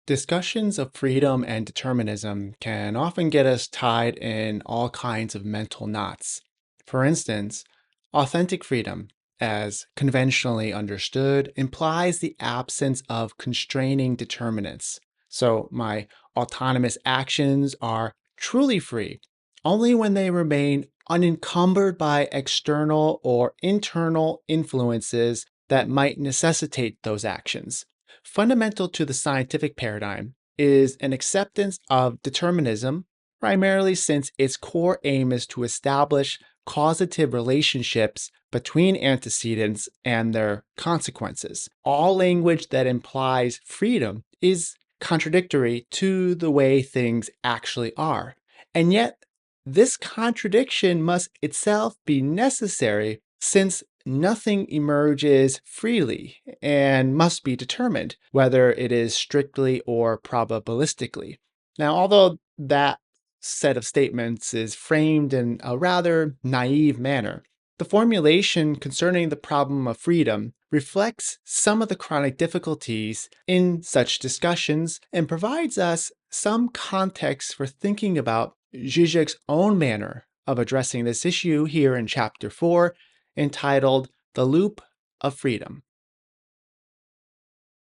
Discussions of freedom and determinism can often get us tied in all kinds of mental knots. For instance, authentic freedom, as conventionally understood, implies the absence of constraining determinants. So, my autonomous actions are truly free only when they remain unencumbered by external or internal influences that might necessitate those actions. Fundamental to the scientific paradigm is an acceptance of determinism, primarily since its core aim is to establish causative relationships between antecedents and their consequences. All language that implies freedom is contradictory to the way things actually are. And yet, this contradiction must itself be necessary since nothing emerges freely and must be determined, whether it is strictly or probabilistically. Now, although that set of statements is framed in a rather naive manner, the formulation concerning the problem of freedom reflects some of the chronic difficulties in such discussions and provides us some context for thinking about Zizek's own manner of addressing this issue here in Chapter 4, entitled The Loop of Freedom.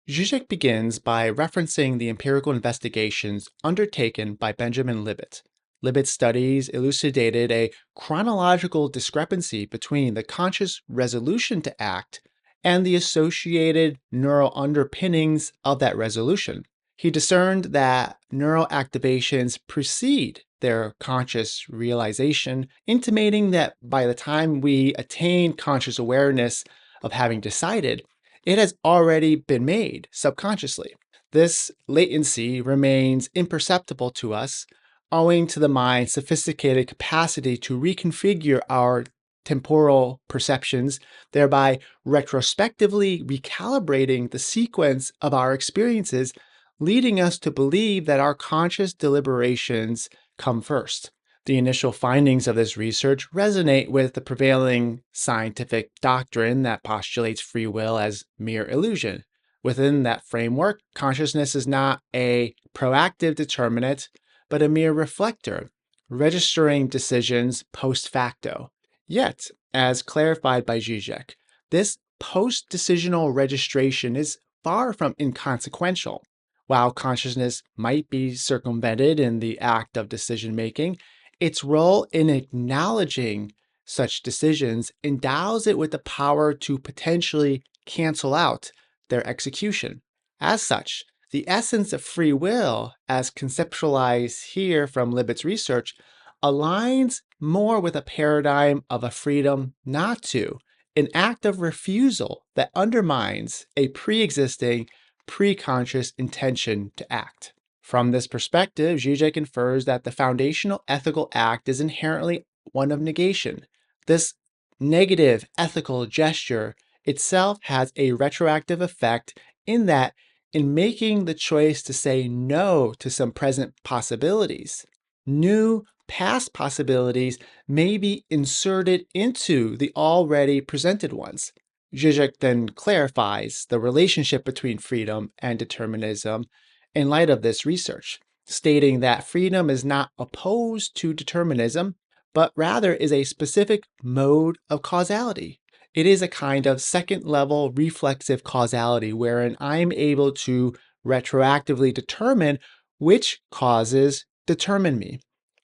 Zizek begins by referencing the empirical investigations undertaken by Benjamin Libet. Libet's studies elucidated a chronological discrepancy between the conscious resolution to act and the associated neural underpinnings of that resolution. He discerned that neural activations precede their conscious realization, intimating that by the time we attain conscious awareness of having decided, it has already been made subconsciously. This latency remains imperceptible to us, owing to the mind's sophisticated capacity to reconfigure our temporal perceptions, thereby retrospectively recalibrating the sequence of our experiences, leading us to believe that our conscious deliberations come first. The initial findings of this research resonate with the prevailing scientific doctrine that postulates free will as mere illusion. Within that framework, consciousness is not a proactive determinant, but a mere reflector, registering decisions post facto. Yet, as clarified by Zizek, this post-decisional registration is far from inconsequential. While consciousness might be circumvented in the act of decision-making, its role in acknowledging such decisions endows it with the power to potentially cancel out their execution. As such, the essence of free will, as conceptualized here from Libet's research, aligns more with a paradigm of a freedom not to, an act of refusal that undermines a pre-existing, pre-conscious intention to act. From this perspective, Zizek infers that the foundational ethical act is inherently one of negation. This negative ethical gesture itself has a retroactive effect in that, in making the choice to say no to some present possibilities, new past possibilities may be inserted into the already presented ones. Zizek then clarifies the relationship between freedom and determinism in light of this research, stating that freedom is not opposed to determinism, but rather is a specific mode of causality. It is a kind of second-level reflexive causality wherein I'm able to retroactively determine which causes determine me.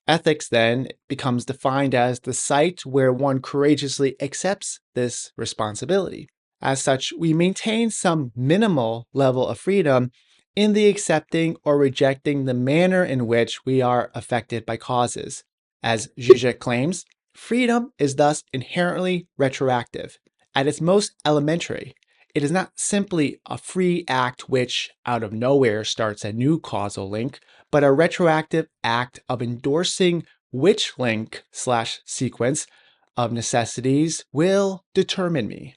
Ethics then becomes defined as the site where one courageously accepts this responsibility. As such, we maintain some minimal level of freedom in the accepting or rejecting the manner in which we are affected by causes. As Zizek claims, freedom is thus inherently retroactive. At its most elementary, it is not simply a free act which, out of nowhere, starts a new causal link, but a retroactive act of endorsing which link/sequence of necessities will determine me.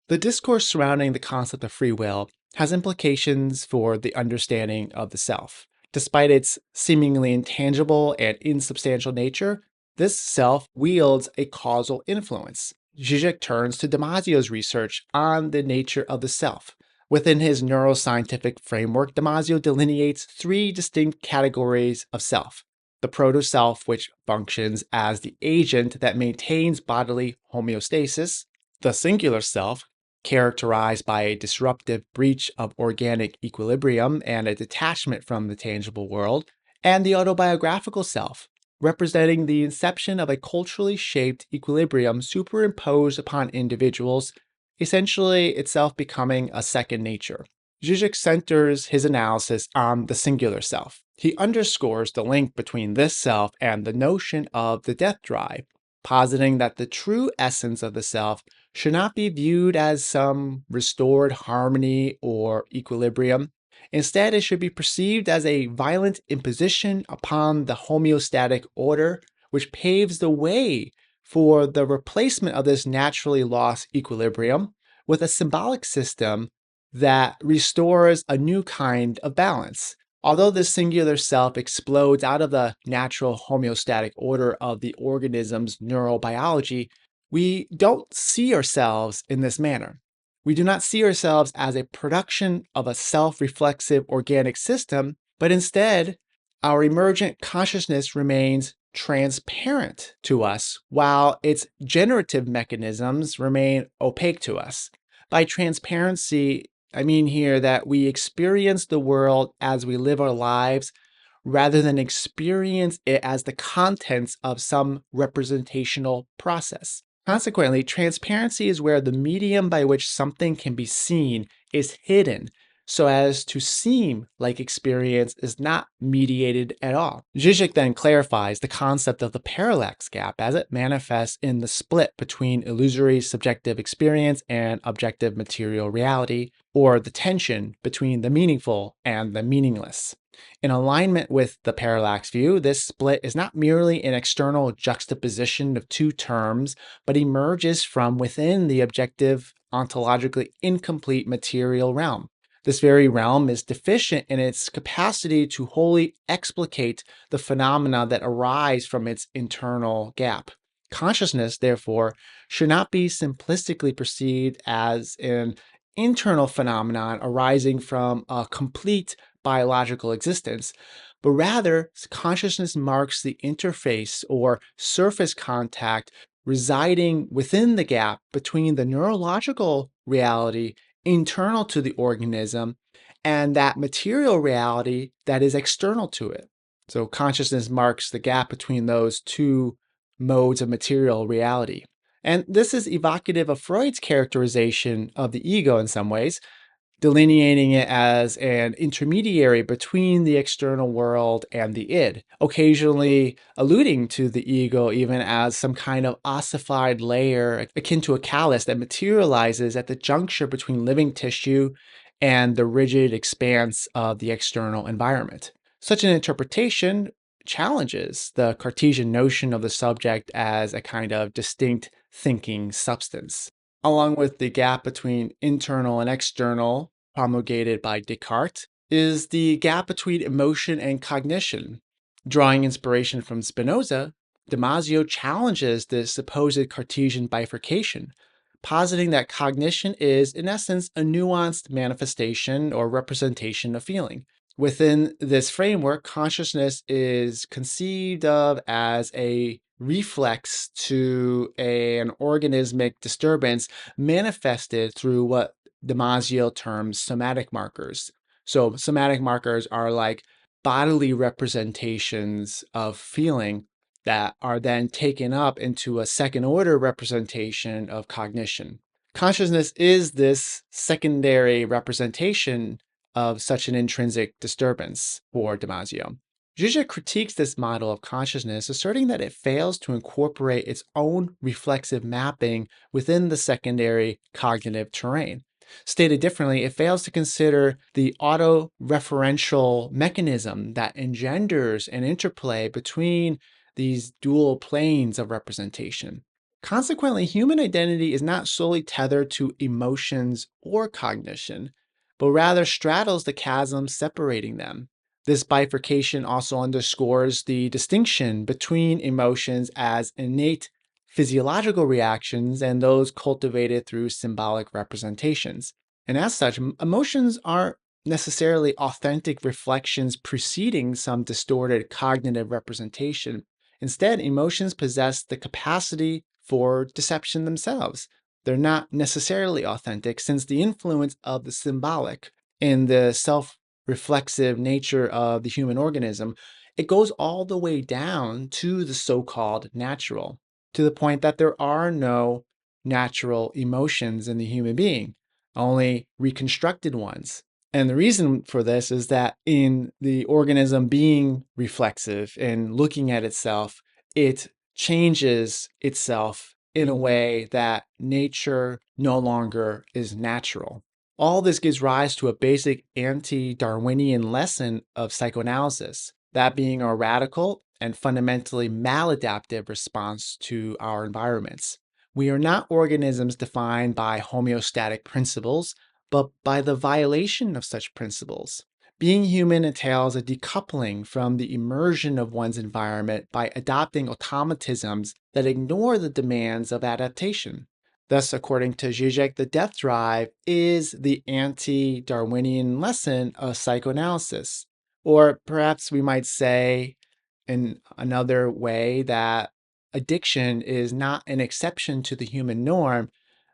The discourse surrounding the concept of free will has implications for the understanding of the self. Despite its seemingly intangible and insubstantial nature, this self wields a causal influence. Zizek turns to Damasio's research on the nature of the self, Within his neuroscientific framework, Damasio delineates three distinct categories of self: the proto-self, which functions as the agent that maintains bodily homeostasis; the singular self, characterized by a disruptive breach of organic equilibrium and a detachment from the tangible world; and the autobiographical self, representing the inception of a culturally shaped equilibrium superimposed upon individuals, essentially itself becoming a second nature. Zizek centers his analysis on the singular self. He underscores the link between this self and the notion of the death drive, positing that the true essence of the self should not be viewed as some restored harmony or equilibrium. Instead, it should be perceived as a violent imposition upon the homeostatic order, which paves the way for the replacement of this naturally lost equilibrium with a symbolic system that restores a new kind of balance. Although this singular self explodes out of the natural homeostatic order of the organism's neurobiology, we don't see ourselves in this manner. We do not see ourselves as a production of a self-reflexive organic system, but instead, our emergent consciousness remains transparent to us, while its generative mechanisms remain opaque to us. By transparency, I mean here that we experience the world as we live our lives rather than experience it as the contents of some representational process. Consequently, transparency is where the medium by which something can be seen is hidden so as to seem like experience is not mediated at all. Zizek then clarifies the concept of the parallax gap as it manifests in the split between illusory subjective experience and objective material reality, or the tension between the meaningful and the meaningless. In alignment with the parallax view, this split is not merely an external juxtaposition of two terms, but emerges from within the objective, ontologically incomplete material realm. This very realm is deficient in its capacity to wholly explicate the phenomena that arise from its internal gap. Consciousness, therefore, should not be simplistically perceived as an internal phenomenon arising from a complete biological existence, but rather consciousness marks the interface or surface contact residing within the gap between the neurological reality internal to the organism and that material reality that is external to it. So consciousness marks the gap between those two modes of material reality. And this is evocative of Freud's characterization of the ego in some ways, delineating it as an intermediary between the external world and the id, occasionally alluding to the ego even as some kind of ossified layer akin to a callus that materializes at the juncture between living tissue and the rigid expanse of the external environment. Such an interpretation challenges the Cartesian notion of the subject as a kind of distinct thinking substance. Along with the gap between internal and external promulgated by Descartes, is the gap between emotion and cognition. Drawing inspiration from Spinoza, Damasio challenges this supposed Cartesian bifurcation, positing that cognition is, in essence, a nuanced manifestation or representation of feeling. Within this framework, consciousness is conceived of as a reflex to an organismic disturbance manifested through what Damasio terms somatic markers. So, somatic markers are like bodily representations of feeling that are then taken up into a second order representation of cognition. Consciousness is this secondary representation of such an intrinsic disturbance for Damasio. Zizek critiques this model of consciousness, asserting that it fails to incorporate its own reflexive mapping within the secondary cognitive terrain. Stated differently, it fails to consider the auto-referential mechanism that engenders an interplay between these dual planes of representation. Consequently, human identity is not solely tethered to emotions or cognition, but rather straddles the chasm separating them. This bifurcation also underscores the distinction between emotions as innate physiological reactions and those cultivated through symbolic representations. And as such, emotions aren't necessarily authentic reflections preceding some distorted cognitive representation. Instead, emotions possess the capacity for deception themselves. They're not necessarily authentic since the influence of the symbolic in the self reflexive nature of the human organism, it goes all the way down to the so called natural, to the point that there are no natural emotions in the human being, only reconstructed ones. And the reason for this is that in the organism being reflexive and looking at itself, it changes itself in a way that nature no longer is natural. All this gives rise to a basic anti Darwinian lesson of psychoanalysis, that being a radical and fundamentally maladaptive response to our environments. We are not organisms defined by homeostatic principles, but by the violation of such principles. Being human entails a decoupling from the immersion of one's environment by adopting automatisms that ignore the demands of adaptation. Thus, according to Zizek, the death drive is the anti Darwinian lesson of psychoanalysis. Or perhaps we might say, in another way, that addiction is not an exception to the human norm,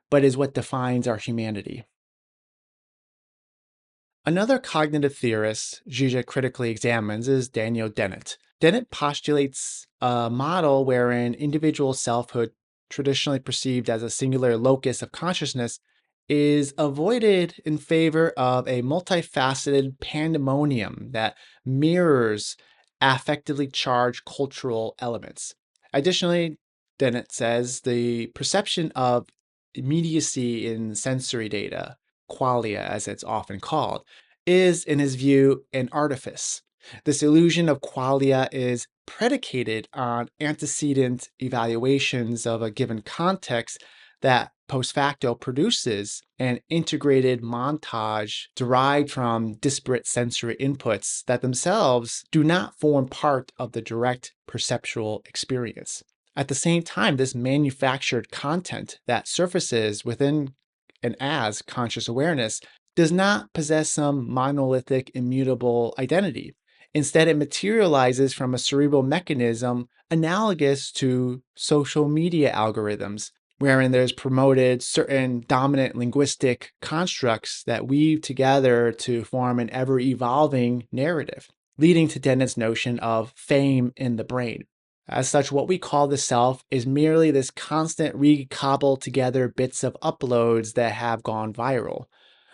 but is what defines our humanity. Another cognitive theorist Zizek critically examines is Daniel Dennett. Dennett postulates a model wherein individual selfhood, traditionally perceived as a singular locus of consciousness, is avoided in favor of a multifaceted pandemonium that mirrors affectively charged cultural elements. Additionally, Dennett says the perception of immediacy in sensory data, qualia as it's often called, is, in his view, an artifice. This illusion of qualia is predicated on antecedent evaluations of a given context that post facto produces an integrated montage derived from disparate sensory inputs that themselves do not form part of the direct perceptual experience. At the same time, this manufactured content that surfaces within and as conscious awareness does not possess some monolithic, immutable identity. Instead, it materializes from a cerebral mechanism analogous to social media algorithms, wherein there's promoted certain dominant linguistic constructs that weave together to form an ever evolving narrative, leading to Dennett's notion of fame in the brain. As such, what we call the self is merely this constant recobbled together bits of uploads that have gone viral.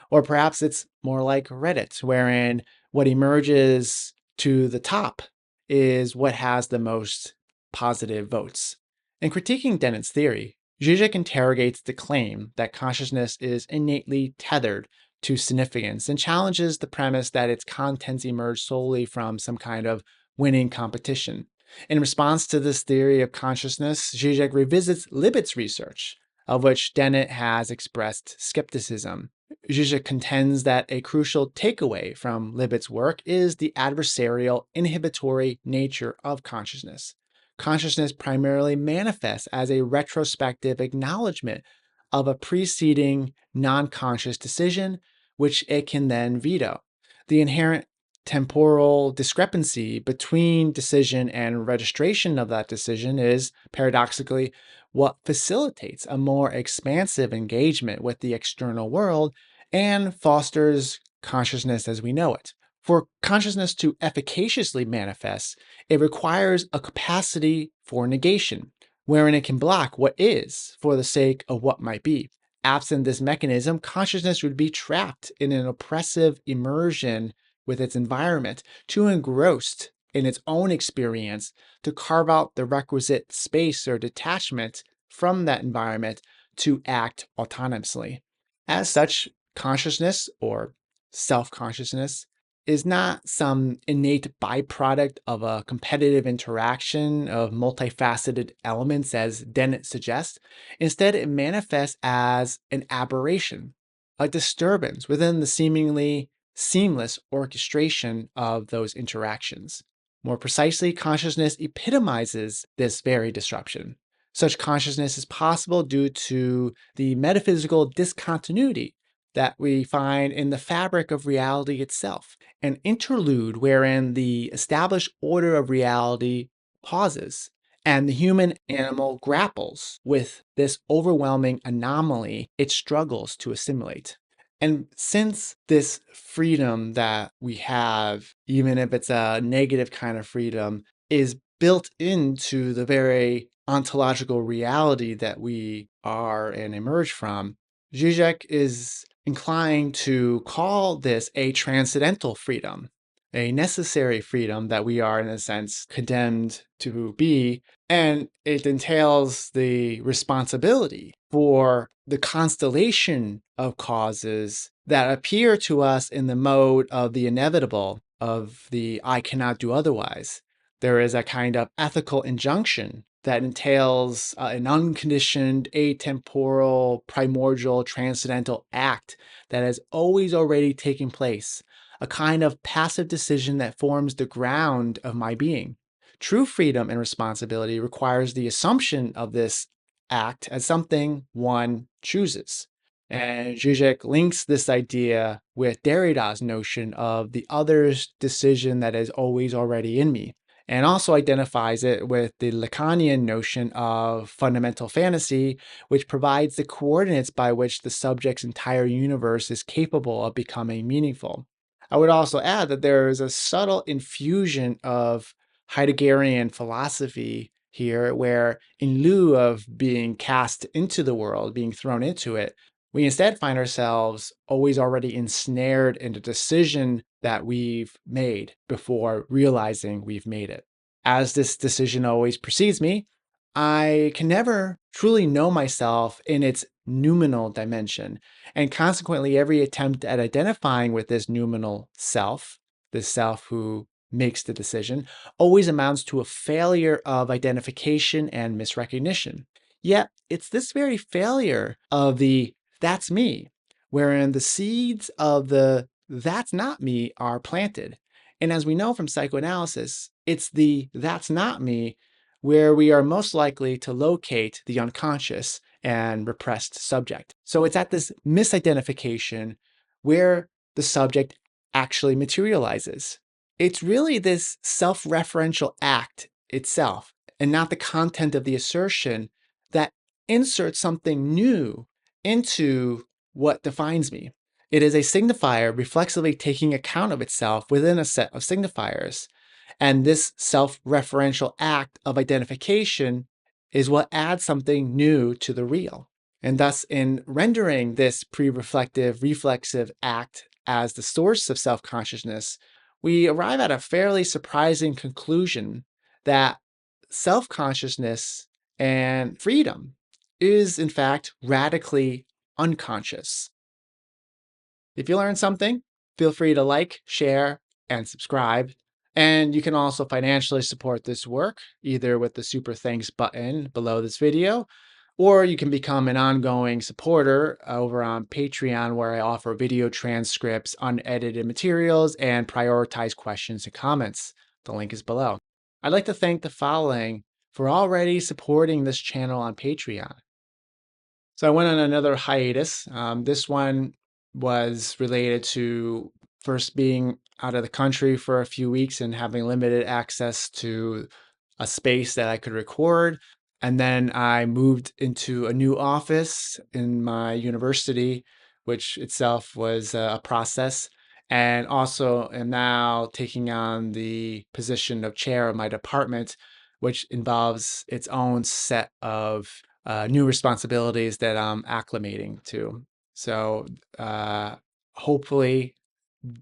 Or perhaps it's more like Reddit, wherein what emerges to the top is what has the most positive votes. In critiquing Dennett's theory, Zizek interrogates the claim that consciousness is innately tethered to significance and challenges the premise that its contents emerge solely from some kind of winning competition. In response to this theory of consciousness, Zizek revisits Libet's research, of which Dennett has expressed skepticism. Zizek contends that a crucial takeaway from Libet's work is the adversarial, inhibitory nature of consciousness. Consciousness primarily manifests as a retrospective acknowledgement of a preceding non-conscious decision, which it can then veto. The inherent temporal discrepancy between decision and registration of that decision is, paradoxically, what facilitates a more expansive engagement with the external world and fosters consciousness as we know it. For consciousness to efficaciously manifest, it requires a capacity for negation, wherein it can block what is for the sake of what might be. Absent this mechanism, consciousness would be trapped in an oppressive immersion with its environment, too engrossed in its own experience to carve out the requisite space or detachment from that environment to act autonomously. As such, consciousness or self consciousness is not some innate byproduct of a competitive interaction of multifaceted elements, as Dennett suggests. Instead, it manifests as an aberration, a disturbance within the seemingly seamless orchestration of those interactions. More precisely, consciousness epitomizes this very disruption. Such consciousness is possible due to the metaphysical discontinuity that we find in the fabric of reality itself, an interlude wherein the established order of reality pauses and the human animal grapples with this overwhelming anomaly it struggles to assimilate. And since this freedom that we have, even if it's a negative kind of freedom, is built into the very ontological reality that we are and emerge from, Zizek is inclined to call this a transcendental freedom, a necessary freedom that we are, in a sense, condemned to be. And it entails the responsibility for the constellation of causes that appear to us in the mode of the inevitable, of the I cannot do otherwise. There is a kind of ethical injunction that entails an unconditioned, atemporal, primordial, transcendental act that has always already taken place, a kind of passive decision that forms the ground of my being. True freedom and responsibility requires the assumption of this act as something one chooses. And Zizek links this idea with Derrida's notion of the other's decision that is always already in me, and also identifies it with the Lacanian notion of fundamental fantasy, which provides the coordinates by which the subject's entire universe is capable of becoming meaningful. I would also add that there is a subtle infusion of Heideggerian philosophy here, where in lieu of being cast into the world, being thrown into it, we instead find ourselves always already ensnared in the decision that we've made before realizing we've made it. As this decision always precedes me, I can never truly know myself in its noumenal dimension, and consequently, every attempt at identifying with this noumenal self, this self who makes the decision, always amounts to a failure of identification and misrecognition. Yet, it's this very failure of the that's me, wherein the seeds of the that's not me are planted. And as we know from psychoanalysis, it's the that's not me where we are most likely to locate the unconscious and repressed subject. So it's at this misidentification where the subject actually materializes. It's really this self referential act itself, and not the content of the assertion, that inserts something new into what defines me. It is a signifier reflexively taking account of itself within a set of signifiers. And this self referential act of identification is what adds something new to the real. And thus, in rendering this pre reflective, reflexive act as the source of self consciousness, we arrive at a fairly surprising conclusion that self consciousness and freedom is, in fact, radically unconscious. If you learned something, feel free to like, share, and subscribe. And you can also financially support this work, either with the super thanks button below this video, or you can become an ongoing supporter over on Patreon, where I offer video transcripts, unedited materials, and prioritize questions and comments. The link is below. I'd like to thank the following for already supporting this channel on Patreon. So I went on another hiatus. This one was related to first being out of the country for a few weeks and having limited access to a space that I could record. And then I moved into a new office in my university, which itself was a process. And also am now taking on the position of chair of my department, which involves its own set of new responsibilities that I'm acclimating to. So hopefully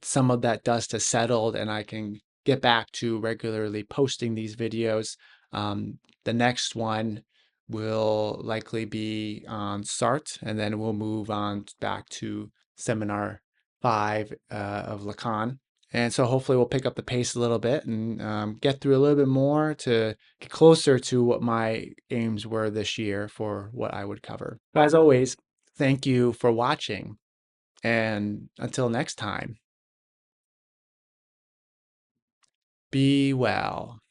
some of that dust has settled and I can get back to regularly posting these videos. The next one will likely be on SART, and then we'll move on back to Seminar 5 of Lacan. And so hopefully we'll pick up the pace a little bit and get through a little bit more to get closer to what my aims were this year for what I would cover. But as always, thank you for watching. And until next time, be well.